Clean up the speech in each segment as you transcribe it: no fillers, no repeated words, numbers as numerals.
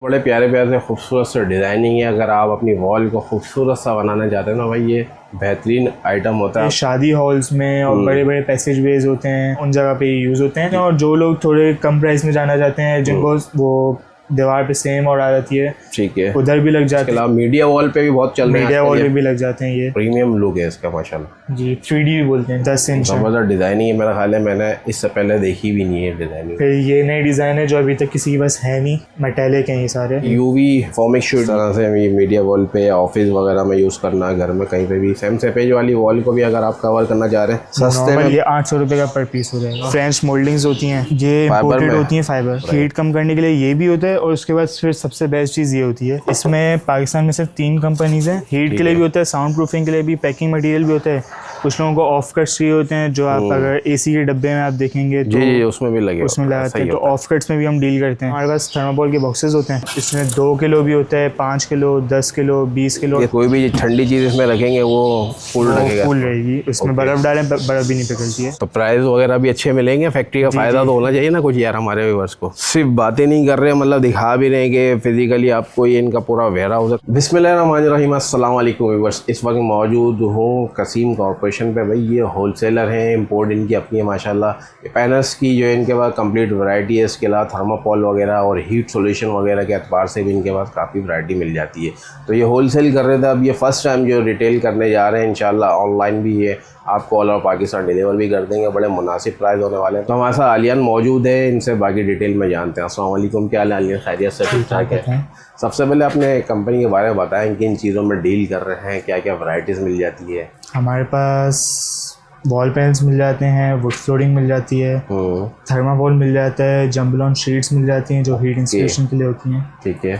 बड़े प्यारे प्यारे से खूबसूरत से डिज़ाइनिंग है। अगर आप अपनी वॉल को खूबसूरत सा बनाना चाहते हैं ना भाई, ये बेहतरीन आइटम होता है। शादी हॉल्स में और बड़े बड़े पैसेज वेज होते हैं, उन जगह पे यूज़ होते हैं। और जो लोग थोड़े कम प्राइस में जाना चाहते हैं, जिनको वो दीवार पे सेम और आ जाती है, ठीक है, उधर भी लग जाते हैं। मीडिया वॉल पे भी बहुत चल रहे हैं, मीडिया वॉल पे भी लग जाते हैं। ये प्रीमियम लुक है इसका माशाल्लाह जी, 3D भी बोलते हैं। 10 इंच ज़बरदस्त डिज़ाइनिंग है। मेरा ख्याल है मैंने इससे पहले देखी भी नहीं है डिज़ाइनिंग। फिर ये नई डिज़ाइन है जो अभी तक किसी के पास है नहीं, मेटेलिक हैं ये सारे। यूवी फॉर्मिक शीट तरह से मीडिया वॉल पे या ऑफिस वगैरह में यूज़ करना, घर में कहीं पे भी सेम सेपेज वाली वॉल को भी अगर आप कवर करना चाह रहे हैं सस्ते में, ये 800 रुपये का पर पीस हो जाएगा। फ्रेंच मोल्डिंग्स होती हैं, ये इंपोर्टेड होती हैं फाइबर। हीट कम करने के लिए ये भी होता है। और उसके बाद फिर सबसे बेस्ट चीज़ ये होती है, इसमें पाकिस्तान में सिर्फ 3 कंपनीज हैं। हीट के लिए भी होता है, साउंड प्रूफिंग के लिए भी, पैकिंग मटेरियल भी होता है। कुछ लोगों को ऑफ कट्स चाहिए होते हैं, जो आप अगर एसी के डब्बे में आप देखेंगे तो जी उसमें भी लगे, उसमें लगाते हैं। तो ऑफ कट्स में भी हम डील करते हैं। हमारे पास थर्माकोल के बॉक्सेस होते हैं, इसमें 2 किलो भी होता है, 5 किलो, 10 किलो, 20 किलो। कोई भी ठंडी चीज़ इसमें रखेंगे वो फुल लगेगा, फुल रहेगी। उसमें बर्फ़ डालें, बर्फ़ भी नहीं पिघलती है। तो प्राइस वगैरह भी अच्छे मिलेंगे। फैक्ट्री का फ़ायदा तो होना चाहिए ना कुछ यार हमारे व्यूअर्स को। सिर्फ बातें नहीं कर रहे, मतलब दिखा भी रहे कि फिजिकली आपको ये इनका पूरा वेयर हाउस है। बिस्मिल्लाहिर्रहमानिर्रहीम, अस्सलाम वालेकुम व्यूअर्स। इस वक्त मौजूद हूँ कसीम कॉर्पोरेशन पे। भाई ये होलसेलर हैं, इंपोर्ट इनकी अपनी है माशाल्लाह। पैनल्स की जो है इनके पास कंप्लीट वैरायटी है। इसके अलावा थर्माकोल वगैरह और हीट सॉल्यूशन वगैरह के एतबार से भी इनके पास काफ़ी वैरायटी मिल जाती है। तो ये होलसेल कर रहे थे, अब ये फ़र्स्ट टाइम जो रिटेल करने जा रहे हैं। इंशाल्लाह ऑनलाइन भी ये आपको ऑल ओवर पाकिस्तान डिलीवर भी कर देंगे। बड़े मुनासिब प्राइस होने वाले हैं। तो हमारे साथ आलियान मौजूद है, इनसे बाकी डिटेल में जानते हैं। अस्सलाम वालेकुम, क्या हाल है आलियान? खैरियत से? ठीक ठाक है। सबसे पहले अपने कंपनी के बारे में बताएं, किन चीज़ों में डील कर रहे हैं, क्या क्या वैरायटीज़ मिल जाती है? हमारे पास वॉल पैनल्स मिल जाते हैं, वुड फ्लोरिंग मिल जाती है, थर्माकोल मिल जाता है, जम्बलॉन शीट्स मिल जाती हैं जो हीट इंसुलेशन के लिए होती हैं। ठीक है।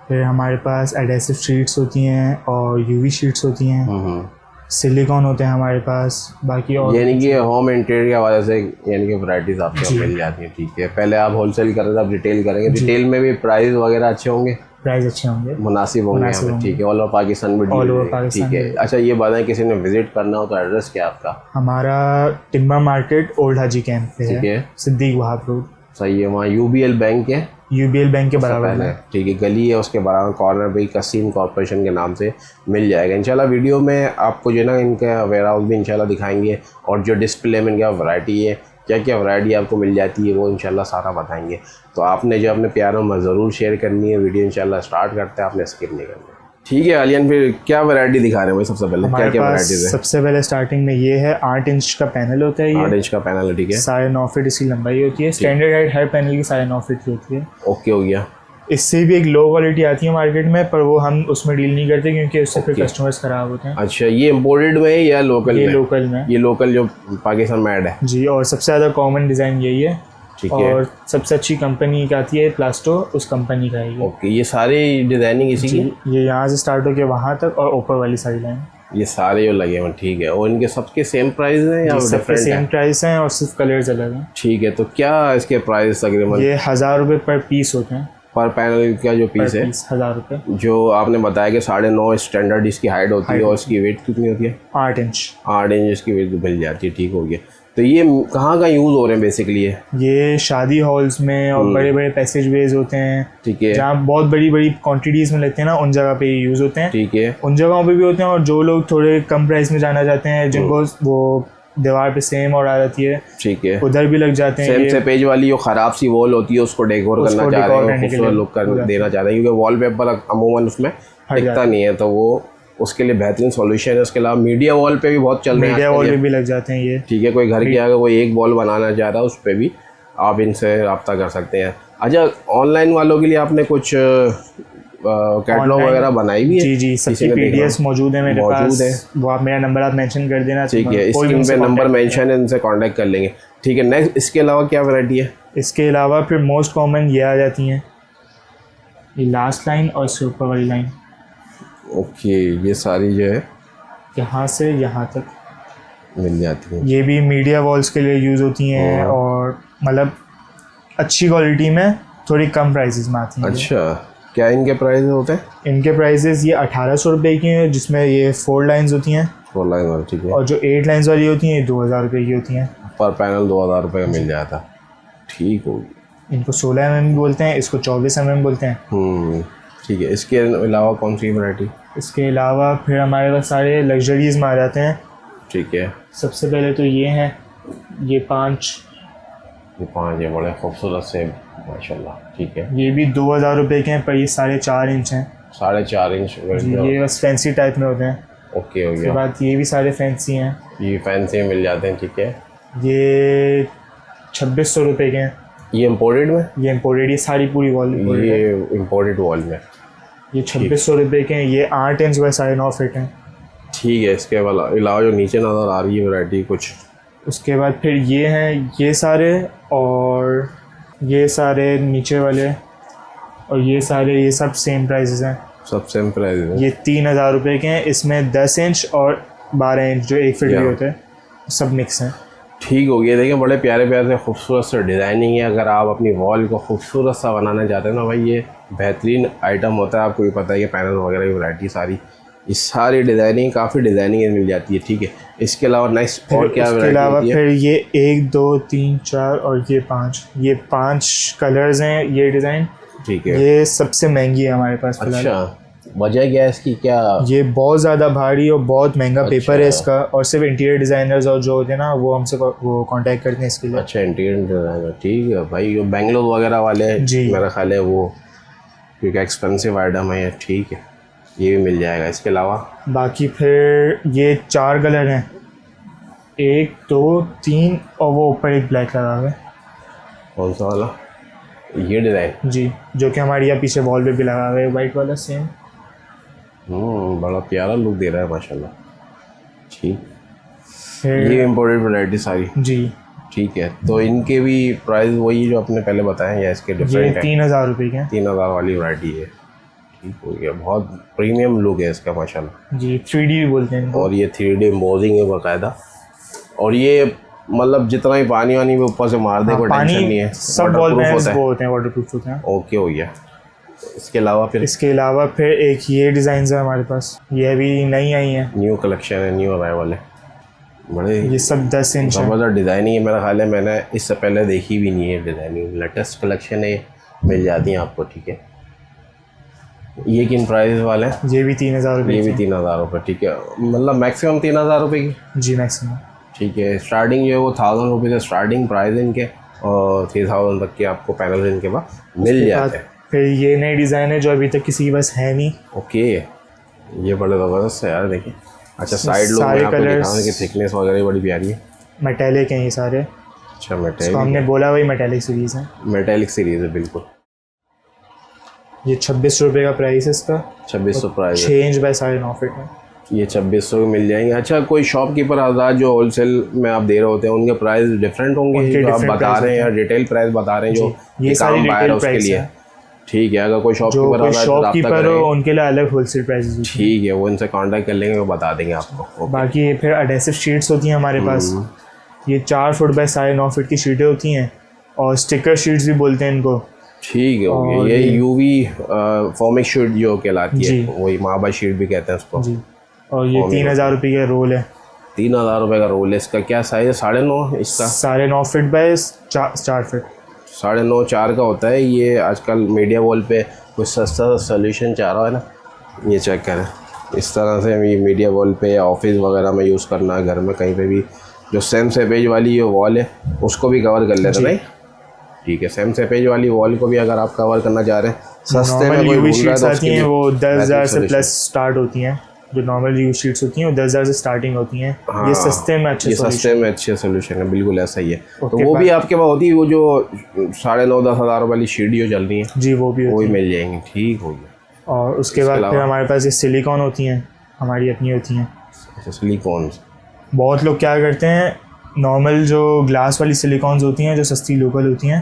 फिर हमारे पास एडेसिव शीट्स होती हैं और यूवी शीट्स होती हैं। सिलिकॉन होते हैं हमारे पास। बाकी और यानी कि होम इंटीरियर की वजह से यानी कि वैराइटीज़ आपको मिल जाती हैं। ठीक है, पहले आप होलसेल कर रहे थे, अब रिटेल करेंगे। रिटेल में भी प्राइस वगैरह अच्छे होंगे, प्राइस अच्छे होंगे, मुनासिब होंगे। ठीक है, ऑल ओवर पाकिस्तान में ऑल ओवर पाकिस्तान। ठीक है। अच्छा ये बताएं, किसी ने विजिट करना हो तो एड्रेस क्या है आपका? हमारा टिम्बर मार्केट ओल्ड हाजी कैंप पे है। ठीक है, सिद्दीक वहाब रोड। सही है, वहाँ यूबीएल बैंक है, यूबीएल बैंक के बराबर है। ठीक है, गली है उसके बराबर कॉर्नर पे कसीम कॉर्पोरेशन के नाम से मिल जाएगा। इंशाल्लाह वीडियो में आपको जो है ना इनका वेयर हाउस भी इंशाल्लाह दिखाएंगे, और जो डिस्प्ले में इनका वैरायटी है, क्या क्या वैरायटी आपको मिल जाती है, वो इंशाल्लाह सारा बताएंगे। तो आपने जो अपने प्यारों में ज़रूर शेयर करनी है। वीडियो इंशाल्लाह स्टार्ट करते हैं, आपने स्किप नहीं करना। ठीक है आलियान, फिर क्या वैरायटी दिखा रहे हैं भाई? सबसे पहले क्या क्या वैरायटीज़ है? सबसे पहले स्टार्टिंग में ये है 8 इंच का पैनल होता है। ये 8 इंच का पैनल है, ठीक है। 9.5 फीट इसकी लंबाई होती है। स्टैंडर्ड हाइट हर पैनल की 9.5 फीट की होती है। ओके, हो गया। इससे भी एक लो क्वालिटी आती है मार्केट में, पर वो हम उसमें डील नहीं करते क्योंकि उससे फिर कस्टमर्स खराब होते हैं। अच्छा, ये इम्पोर्टेड में है या लोकल? ये लोकल में। ये लोकल जो पाकिस्तान में ऐड है जी। और सबसे ज़्यादा कॉमन डिज़ाइन यही है। ठीक है। और सबसे अच्छी कंपनी की आती है प्लास्टो, उस कंपनी का है। ओके, ये सारी डिज़ाइनिंग इसी की? ये यहाँ से स्टार्ट होकर वहाँ तक, और ऊपर वाली सारी लाइन ये सारे जो लगे हैं। ठीक है, और इनके सबके सेम प्राइस हैं या सबके सेम प्राइस हैं और सिर्फ कलर्स अलग हैं? ठीक है, तो क्या इसके प्राइस तकरीबन? ये 1000 रुपये पर पीस होते हैं। पर पैनल का जो पीस है 1000 रुपये। जो आपने बताया कि 9.5 स्टैंडर्ड इसकी हाइट होती है, और इसकी वेट कितनी होती है? 8 इंच। 8 इंच इसकी वेट मिल जाती है। ठीक हो गया। तो ये कहाँ का यूज़ हो रहे हैं बेसिकली? ये शादी हॉल्स में और बड़े बड़े पैसेज वेज होते हैं। ठीक है, जहाँ बहुत बड़ी बड़ी क्वांटिटीज़ में लेते हैं ना, उन जगह पे यूज़ होते हैं। ठीक है, उन जगहों पे भी होते हैं। और जो लोग थोड़े कम प्राइस में जाना चाहते हैं, जिनको वो दीवार पे सेम और आ जाती है, ठीक है, उधर भी लग जाते हैं। सेम से पेज वाली जो ख़राब सी वॉल होती है उसको डेकोर करना चाह रहे हैं, खूबसूरत लुक देना चाह रहे हैं, क्योंकि वॉलपेपर अमूमन उसमें दिखता नहीं है, तो वो उसके लिए बेहतरीन सॉल्यूशन है। उसके अलावा मीडिया वॉल पे भी बहुत चल रहे हैं, मीडिया वॉल पे भी लग जाते हैं ये। ठीक है, कोई घर के आगे कोई एक वॉल बनाना चाह रहा है, उस पर भी आप इनसे रब्ता कर सकते हैं। अच्छा, ऑनलाइन वालों के लिए आपने कुछ कैटलॉग वगैरह बनाई भी है? जी जी, सबकी पीडीएफ मौजूद है मेरे पास। वो आप मेरा नंबर आप मेंशन कर देना। ठीक है, स्क्रीन पे नंबर मेंशन है, इनसे कांटेक्ट कर लेंगे। ठीक है, नेक्स्ट इसके अलावा क्या वैरायटी है? इसके अलावा फिर मोस्ट कॉमन ये आ जाती हैं, ये लास्ट लाइन और इससे ऊपर वाली लाइन। ओके, ये सारी जो है यहाँ से यहाँ तक मिल जाती है। ये भी मीडिया वॉल्स के लिए यूज़ होती हैं, और मतलब अच्छी क्वालिटी में थोड़ी कम प्राइसेस में आती हैं। अच्छा, क्या इनके प्राइस होते हैं? इनके प्राइसेस ये 1800 रुपये की हैं, जिसमें ये 4 लाइन्स होती हैं। 4 लाइन वाली, ठीक है। और जो 8 लाइन्स वाली होती हैं ये 2000 रुपये की होती हैं। पर पैनल 2000 रुपये का मिल जाता। ठीक होगी। इनको 16 mm बोलते हैं, इसको 24 mm बोलते हैं। ठीक है। इसके अलावा कौन सी वैरायटी? इसके अलावा फिर हमारे पास सारे लग्जरीज़ में आ जाते हैं। ठीक है। सबसे पहले तो ये हैं, ये 5 ये बड़े खूबसूरत से माशाल्लाह। ठीक है। ये भी 2000 रुपये के हैं, पर ये 4.5 इंच हैं। 4.5 इंच जी, ये बस फैंसी टाइप में होते हैं। ओके हो उसके गया। बाद ये भी सारे फैंसी हैं, ये फैंसी में मिल जाते हैं। ठीक है। ये 2600 रुपये के हैं। ये इम्पोर्टेड में? ये इम्पोर्टेड, ये सारी पूरी वॉल imported है। ये इम्पोर्टेड वॉल में। ये 2600 रुपये के हैं। ये 8 इंच बाय 9.5 फीट हैं। ठीक है। इसके अलावा जो नीचे नज़र आ रही है वैरायटी कुछ? उसके बाद फिर ये हैं, ये सारे, और ये सारे नीचे वाले, और ये सारे, ये सब सेम प्राइसेस हैं। सब सेम प्राइस है। ये 3000 रुपये के हैं। इसमें 10 इंच और 12 इंच जो 1 फीट भी होते हैं, सब मिक्स हैं। ठीक हो गया। देखिए बड़े प्यारे प्यारे से खूबसूरत से डिज़ाइनिंग है। अगर आप अपनी वॉल को खूबसूरत सा बनाना चाहते हैं ना भाई, ये बेहतरीन आइटम होता है। आपको भी पता है कि पैनल वगैरह की वैरायटी सारी, इस सारी डिज़ाइनिंग काफ़ी डिज़ाइनिंग मिल जाती है। ठीक है। इसके अलावा नेक्स्ट और क्या इसके अलावा वैरायटी है? फिर ये 1 2 3 4 और ये 5, ये 5 कलर्स हैं। ये डिज़ाइन, ठीक है। ये सबसे महंगी है हमारे पास फिलहाल। अच्छा, वजह क्या है इसकी? क्या ये बहुत ज़्यादा भारी और बहुत महंगा पेपर है अच्छा। इसका, और सिर्फ इंटीरियर डिज़ाइनर्स और जो होते हैं ना, वो हमसे वो कांटेक्ट करते हैं इसके लिए। अच्छा, इंटीरियर डिज़ाइनर। ठीक है भाई। जो बेंगलोर वगैरह वाले जी। मेरा ख्याल है वो, क्योंकि एक्सपेंसिव आइटम है ये। ठीक है, ये भी मिल जाएगा। इसके अलावा बाकी फिर ये 4 कलर हैं, 1 2 3, और वो ऊपर एक ब्लैक लगा हुआ है। कौन सा वाला? ये डिज़ाइन? जी, जो कि हमारे यहाँ पीछे वॉल पे भी लगा हुआ है, वाइट वाला सेम। बड़ा प्यारा लुक दे रहा है माशाल्लाह। ठीक। फिर ये इम्पोर्टेड वैरायटी सारी? जी, ठीक है। तो इनके भी प्राइस वही जो आपने पहले बताया या इसके ये डिफरेंट है? 3000 रुपये के हैं। 3000 वाली वैरायटी है। ठीक हो गया। बहुत प्रीमियम लुक है इसका माशाल्लाह। जी, 3D भी बोलते हैं इनको। और ये 3D एम्बोजिंग है बाकायदा। और ये मतलब जितना ही पानी वानी भी ऊपर से मार दे कोई टेंशन नहीं है, सब वॉल waterproof पैनल्स होता है। वो होते हैं, वाटरप्रूफ होते हैं। ओके हो गया। इसके अलावा फिर इसके अलावा फिर एक ये डिज़ाइन है हमारे पास, ये अभी नई आई हैं। न्यू कलेक्शन है, न्यू अराइवल है। बड़े ये सब 10 इंच है। ज़बरदस्त डिज़ाइनिंग है। मेरा ख्याल है मैंने इससे पहले देखी भी नहीं है डिज़ाइनिंग। लेटेस्ट कलेक्शन है, मिल जाती हैं आपको। ठीक है। ये किन प्राइस वाले हैं? ये भी 3000 रुपये ये भी 3000 रुपये। ठीक है। मतलब मैक्सिमम 3000 रुपये की? जी, मैक्सिमम। ठीक है। स्टार्टिंग जो है वो 1000 रुपये से स्टार्टिंग प्राइस इनके, और 3000 तक के आपको पैनल इनके पास मिल जाते हैं। फिर ये नई डिज़ाइन है जो अभी तक किसी के पास है नहीं। ओके, ये बड़े ज़बरदस्त है यार। देखिए। अच्छा, साइड लोग सारे में आपको colours- दिखाने की थिकनेस वगैरह बड़ी प्यारी है। मेटेलिक हैं ये सारे। अच्छा, तो मेटेलिक। हमने बोला वही मेटेलिक सीरीज़ है। मेटेलिक सीरीज है बिल्कुल। ये 2600 रुपये का प्राइस है इसका। 2600 प्राइस है। 6 इंच बाय 9.5 फीट है। ये 2600 के मिल जाएंगे। अच्छा, कोई शॉपकीपर आज़ाद जो होलसेल में आप दे रहे होते हैं, उनके प्राइस डिफरेंट होंगे उनके जो आप different बता price रहे हैं, या रिटेल प्राइस बता रहे हैं जो ये सारी काम बाहर है रिटेल उसके प्राइस लिए? है। ठीक है। अगर कोई जो शॉपकीपर कोई आज़ाद रब्ता शॉपकीपर हो करें, उनके लिए अलग होलसेल प्राइसेस होती ठीक है, वो इनसे कांटेक्ट कर लेंगे, वो बता देंगे आपको। हैं। बाकी ये फिर एडेसिव शीट्स होती हैं हमारे पास। ये 4 फुट बाय 9.5 फीट की शीटें होती हैं, और स्टिकर शीट्स भी बोलते हैं इनको। ठीक है। हो और गया। ये यूवी फॉर्मिक शीट जो कहलाती है, जी। वही माबा शीट भी कहते हैं उसको। जी, और ये 3000 रुपये का रोल है। 3000 रुपये का रोल है। इसका क्या साइज़ है? 9.5 इसका? 9.5 फीट बाय 4 फीट। 9.5 4 का होता है। ये आजकल मीडिया वॉल पे कुछ सस्ता सोल्यूशन चाह रहा है ना, ये चेक करें। इस तरह से ये मीडिया वॉल पे या ऑफिस वगैरह में यूज़ करना है, घर में कहीं पे भी, जो सेम सेपेज वाली जो वॉल है उसको भी कवर कर लेते हैं। नहीं, ठीक है। सेम सेपेज वाली वॉल को भी अगर आप कवर करना चाह रहे हैं सस्ते में, कोई यूवी ढूंढ रहा है शीट्स तो आती उसके हैं, लिए वो 10,000 से solution। प्लस स्टार्ट होती हैं। जो नॉर्मल यूवी शीट्स होती हैं वो 10,000 से स्टार्टिंग होती हैं। हाँ, ये सस्ते में अच्छे ये solution। सस्ते में अच्छे सोल्यूशन है, बिल्कुल ऐसा ही है। तो उसके वो भी बाद- आपके पास होती है, वो जो 9.5-10 हज़ार वाली शीट जो चल रही है, जी, वो भी वो होती भी हैं। मिल जाएंगी। ठीक हो गया। और उसके बाद फिर हमारे पास ये सिलिकॉन होती हैं, हमारी अपनी होती हैं। अच्छा, सिलिकॉन। बहुत लोग क्या करते हैं, नॉर्मल जो ग्लास वाली सिलिकॉन्स होती हैं जो सस्ती लोकल होती हैं,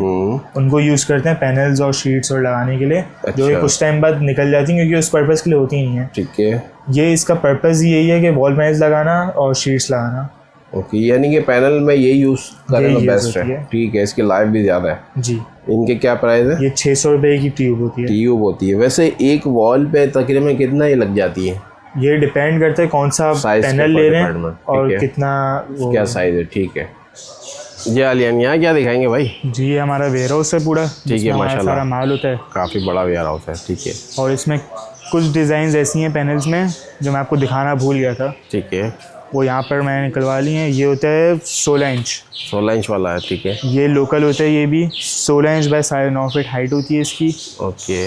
उनको यूज़ करते हैं पैनल्स और शीट्स और लगाने के लिए, जो कि अच्छा। कुछ टाइम बाद निकल जाती हैं क्योंकि उस पर्पज़ के लिए होती नहीं है। ठीक है। ये इसका पर्पज़ यही है कि वॉल पैनल्स लगाना और शीट्स लगाना। ओके, यानी कि पैनल में ये यूज़ करें यही तो use बेस्ट होती है। है। ठीक है। इसकी लाइफ भी ज़्यादा है। जी, इनके क्या प्राइस है? ये 600 रुपये की ट्यूब होती है। ट्यूब होती है। वैसे एक वॉल पे तकरीबन कितना ये लग जाती है? ये डिपेंड करता है कौन सा Size के पैनल ऊपर ले रहे हैं dependent, और ठीक है। कितना वो क्या साइज़ है? ठीक है। जी आलियान, यहाँ क्या दिखाएंगे भाई? जी ये हमारा वेयर हाउस है पूरा, ठीक है, जिसमें हमारा माशाल्लाह। सारा माल होता है। काफ़ी बड़ा वेयर हाउस है, ठीक है। और इसमें कुछ डिज़ाइन ऐसी हैं पैनल्स में जो मैं आपको दिखाना भूल गया था, ठीक है, वो यहाँ पर मैंने निकलवा ली हैं। ये होता है 16 इंच, 16 इंच वाला है, ठीक है। ये लोकल होता है। ये भी 16 इंच बाय 9.5 फीट हाइट होती है इसकी, ओके,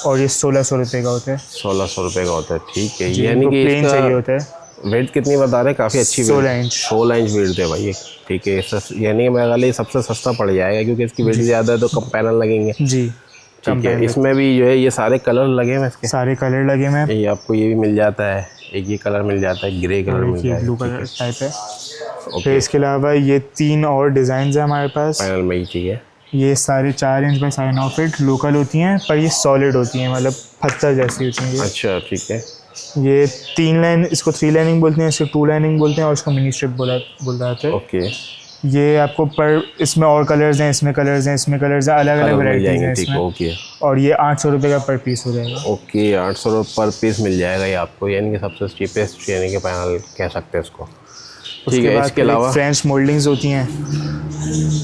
और ये 1600 रुपये का होता है। 1600 रुपये का होता है, ठीक है। जी, यानी इनको कि प्लेन इसका चाहिए होता है। वेट कितनी बता रहे हैं? काफ़ी अच्छी 16 इंच। 16 इंच वेट है भाई ये, ठीक है। यानी कि मेरे ख्याल ये सबसे सस्ता पड़ जाएगा, क्योंकि इसकी वेट ज़्यादा है तो कम पैनल लगेंगे, जी ठीक है। इसमें भी जो है ये सारे कलर लगे हुए हैं इसके, सारे कलर लगे हुए हैं। ये आपको ये भी मिल जाता है, एक ये कलर मिल जाता है, ग्रे कलर मिल ये जाता ब्लू है, कलर टाइप है। ओके। फिर इसके अलावा ये 3 और डिज़ाइन है हमारे पास। पैनल में ही, ठीक है। ये सारे 4 इंच बाय 9.5 फीट लोकल होती हैं, पर ये सॉलिड होती हैं, मतलब पत्थर जैसी होती हैं ये। अच्छा, ठीक है। ये 3 लाइन, इसको 3 लाइनिंग बोलते हैं, इसको 2 लाइनिंग बोलते हैं, और इसको मिनी स्ट्रिप बोला जाता है। ओके, ये आपको पर इसमें और कलर्स हैं, इसमें कलर्स हैं, इसमें कलर्स हैं, अलग अलग कलर मिल वैराइटीज हैं जाएंगे, ठीक है, इसमें। ओके। और ये 800 रुपये का पर पीस हो जाएगा। ओके, 800 रुपये पर पीस मिल जाएगा ये आपको, यानी कि सबसे चीपेस्ट यानी कि पैनल कह सकते हैं इसको, ठीक है। इसके अलावा फ्रेंच मोल्डिंग्स होती हैं।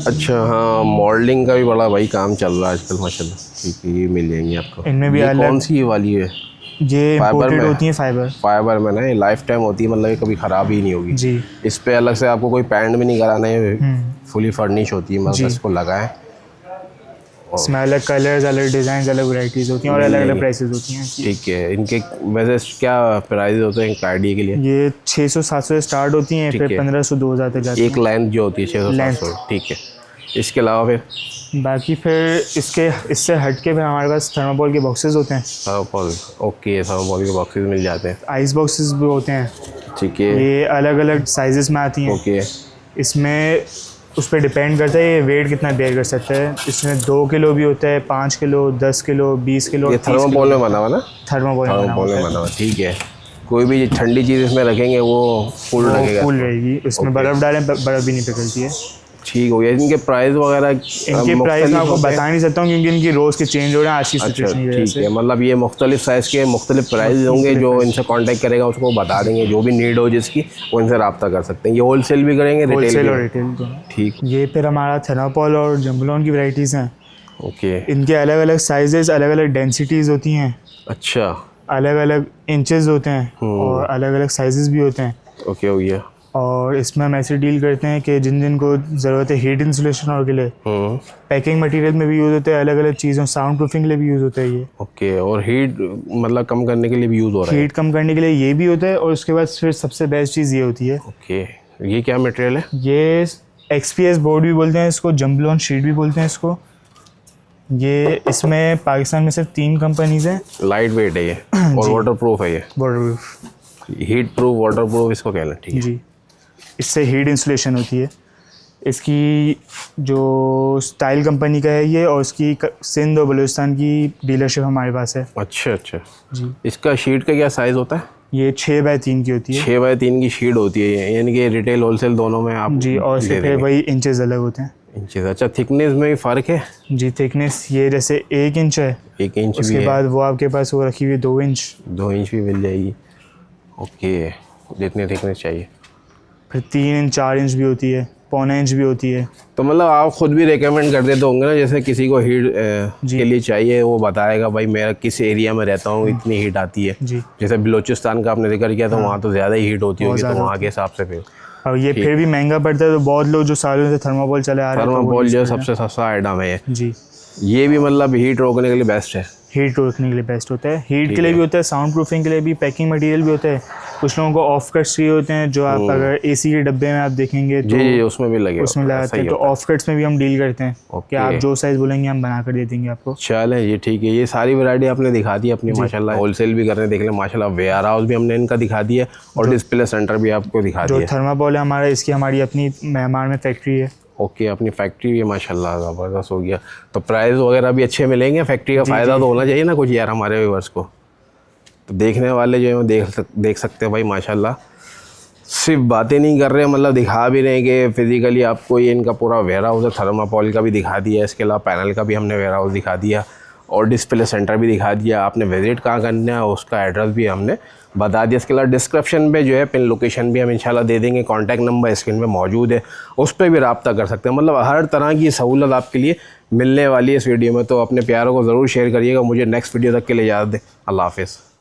अच्छा, हाँ, मॉडलिंग का भी बड़ा भाई काम चल रहा है आजकल माशाल्लाह, ठीक है। ये मिल जाएंगी आपको। इनमें भी ये अलग- कौन सी वाली है? ये फाइबर इम्पोर्टेड में? होती हैं फाइबर। फाइबर में ना, ये लाइफ टाइम होती है, मतलब ये कभी ख़राब ही नहीं होगी। जी, इस पे अलग से आपको कोई पैंट भी नहीं कराना है, फुली फर्निश होती है, मतलब इसको लगाएं। इसमें अलग कलर्स, अलग डिज़ाइन, अलग वैराइटीज़ होती हैं, और अलग अलग प्राइसेस होती हैं। ठीक है। इनके वैसे क्या प्राइस होते हैं एक आइडिया के लिए? ये 600-700 से स्टार्ट होती हैं, फिर है। 1500-2000 तक जाती एक लेंथ जो होती है 600-700, ठीक है। इसके अलावा फिर हैं। बाकी फिर इससे हट के फिर हमारे पास थर्माकोल के बॉक्सेस होते हैं। थर्मोकोल, ओके, थर्मोकोल के बॉक्सेस मिल जाते हैं, आइस बॉक्सेस भी होते हैं। ठीक है, ये अलग अलग साइजेस में आती हैं। ओके। इसमें उस पर डिपेंड करता है ये वेट कितना बेयर कर सकता है। इसमें 2 किलो भी होता है, 5 किलो, 10 किलो, 20 किलो, ये थर्मोकोल में बना हुआ ना? थर्माकोल में बना थर्मोकोल होता में है। बना हुआ, ठीक है। कोई भी ठंडी चीज़ इसमें रखेंगे वो फुल वो लगेगा, फुल रहेगी। इसमें ओके। बर्फ़ डालें, बर्फ़ भी नहीं पिघलती है। ठीक हो गया। इनके प्राइस वगैरह इनके प्राइस मैं आपको बता नहीं सकता हूँ, क्योंकि इनकी रोज़ के चेंज हो रहे हैं आज की अच्छा, सिचुएशन की वजह ठीक से। है। मतलब ये मुख्तलिफ साइज़ के मुख्तलिफ प्राइस होंगे, जो इनसे कांटेक्ट करेगा उसको बता देंगे, जो भी नीड हो जिसकी वो इनसे रब्ता कर सकते हैं। ये होलसेल भी करेंगे, रिटेल होलसेल और भी? रिटेल दोनों। ठीक, ये फिर हमारा थर्माकोल और जम्बलोन की वैराइटीज़ हैं। ओके। इनके अलग अलग साइजेस, अलग अलग डेंसिटीज़ होती हैं, अच्छा, अलग अलग इंचेस होते हैं, और अलग अलग साइजेस भी होते हैं। ओके हो गया। और इसमें हम ऐसे डील करते हैं कि जिन जिन को ज़रूरत है हीट इंसुलेशन और के लिए, पैकिंग मटेरियल में भी यूज़ होता है, अलग अलग चीज़ों साउंड प्रूफिंग के लिए भी यूज़ होता है ये। ओके, और हीट मतलब कम करने के लिए भी यूज़ हो रहा है? हीट कम करने के लिए ये भी होता है, और उसके बाद फिर सबसे बेस्ट चीज़ ये होती है, ओके। ये क्या मटेरियल है? ये XPS बोर्ड भी बोलते हैं इसको, जम्बलोन शीट भी बोलते हैं इसको। ये इसमें पाकिस्तान में सिर्फ 3 कंपनीज हैं। लाइट वेट है ये और वाटर प्रूफ है ये, waterproof. Heat proof water proof इसको कहना, ठीक है। जी, इससे हीट इंसुलेशन होती है। इसकी जो स्टाइल कंपनी का है ये, और इसकी सिंध और बलूचिस्तान की डीलरशिप हमारे पास है। अच्छा अच्छा। जी, इसका शीट का क्या साइज़ होता है? ये 6x3 की होती है। 6x3 की शीट होती है ये, यानी कि रिटेल होलसेल दोनों में आप जी, और इसके फिर वही इंचेस अलग होते हैं। इंचेस, अच्छा। थिकनेस में भी फ़र्क है? जी, थिकनेस ये जैसे 1 इंच है, 1 इंच भी उसके है, बाद वो आपके पास वो रखी हुई 2 इंच, 2 इंच भी मिल जाएगी, ओके। जितनी थिकनेस चाहिए। फिर 3 इंच, 4 इंच भी होती है, 1.25 इंच भी होती है। तो मतलब आप खुद भी रेकमेंड कर देते होंगे ना, जैसे किसी को हीट के लिए चाहिए, वो बताएगा भाई मेरा किस एरिया में रहता हूँ, इतनी हीट आती है। जी, जैसे बलूचिस्तान का आपने जिक्र किया तो वहाँ तो ज़्यादा ही हीट होती होगी, तो वहाँ के हिसाब से फिर और ये फिर भी महंगा पड़ता है, तो बहुत लोग जो सालों से थर्माकोल चले आ रहे हैं तो वो थर्माकोल use जो है कर रहे सबसे सस्ता आइटम है ये। हैं। जी, ये भी मतलब हीट रोकने के लिए बेस्ट है। हीट रोकने के लिए बेस्ट होता है, हीट के लिए भी होता है, साउंड प्रूफिंग के लिए भी, पैकिंग मटेरियल भी होता है। कुछ लोगों को ऑफ कट्स चाहिए होते हैं, जो आप अगर AC के डब्बे में आप देखेंगे तो जी, उसमें भी लगे, उसमें लगाते हैं, तो ऑफ कट्स में भी हम डील करते हैं कि आप जो साइज़ बोलेंगे हम बना कर दे देंगे आपको। चले, ये ठीक है। ये सारी वैरायटी आपने दिखा दी अपनी माशाल्लाह। होलसेल भी करने देख लें माशाल्लाह। वेयर हाउस भी हमने इनका दिखा दिया और डिस्प्ले सेंटर भी आपको दिखा जो दिया। थर्माकोल है हमारा, इसकी हमारी अपनी मेहमान में फैक्ट्री है। ओके, अपनी फैक्ट्री भी माशाल्लाह ज़बरदस्त हो गया। तो प्राइस वगैरह भी अच्छे मिलेंगे, फैक्ट्री का फ़ायदा तो होना चाहिए ना कुछ यार हमारे व्यूअर्स को। तो देखने वाले जो है देख सकते हैं भाई माशाल्लाह। सिर्फ बातें नहीं कर रहे, मतलब दिखा भी रहे हैं कि फिज़िकली आपको ये इनका पूरा वेयर हाउस है। थर्माकोल का भी दिखा दिया, इसके अलावा पैनल का भी हमने वेयर हाउस दिखा दिया। और डिस्प्ले सेंटर भी दिखा दिया, आपने विजिट कहाँ करना है उसका एड्रेस भी हमने बता दिया। इसके अलावा डिस्क्रिप्शन पे जो है पिन लोकेशन भी हम इंशाल्लाह दे देंगे, कॉन्टैक्ट नंबर स्क्रीन पे मौजूद है, उस पर भी रब्ता कर सकते हैं। मतलब हर तरह की सहूलत आपके लिए मिलने वाली है इस वीडियो में। तो अपने प्यारों को ज़रूर शेयर करिएगा। मुझे नेक्स्ट वीडियो तक के लिए इजाज़त दें। अल्लाह हाफ़िज़।